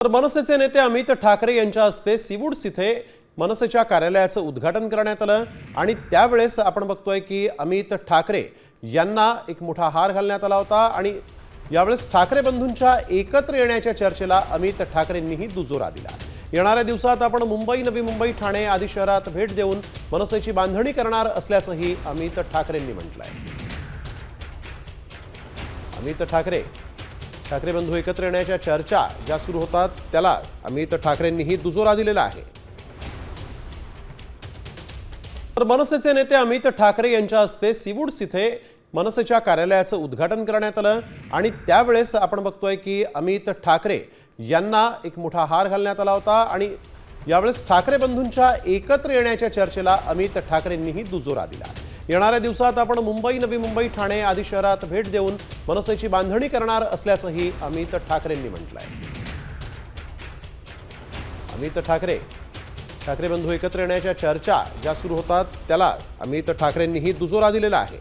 तर मनसेचे नेते अमित ठाकरे यांच्या हस्ते सीवूड्स इथे मनसेच्या कार्यालयाचं उद्घाटन करण्यात आलं आणि त्यावेळेस आपण बघतोय की अमित ठाकरे यांना एक मोठा हार घालण्यात आला होता आणि यावेळेस ठाकरे बंधूंच्या एकत्र येण्याच्या चर्चेला अमित ठाकरेंनीही दुजोरा दिला। येणाऱ्या दिवसात आपण मुंबई, नवी मुंबई, ठाणे आदी शहरात भेट देऊन मनसेची बांधणी करणार असल्याचंही अमित ठाकरेंनी म्हटलंय। अमित ठाकरे बंधू एकत्र येण्याच्या चर्चा ज्या सुरू होतात त्याला अमित ठाकरेंनीही दुजोरा दिलेला आहे। तर मनसेचे नेते अमित ठाकरे यांच्या हस्ते सीवूड्स इथे मनसेच्या कार्यालयाचं उद्घाटन करण्यात आलं आणि त्यावेळेस आपण बघतोय की अमित ठाकरे यांना एक मोठा हार घालण्यात आला होता आणि यावेळेस ठाकरे बंधूंच्या एकत्र येण्याच्या चर्चेला अमित ठाकरेंनीही दुजोरा दिला। येणाऱ्या दिवसात आपण मुंबई, नवी मुंबई, ठाणे आदी शहरात भेट देऊन मनसेची बांधणी करणार असल्याचंही अमित ठाकरेंनी म्हटलंय। अमित ठाकरे बंधू एकत्र येण्याच्या चर्चा ज्या सुरू होतात त्याला अमित ठाकरेंनीही दुजोरा दिलेला आहे।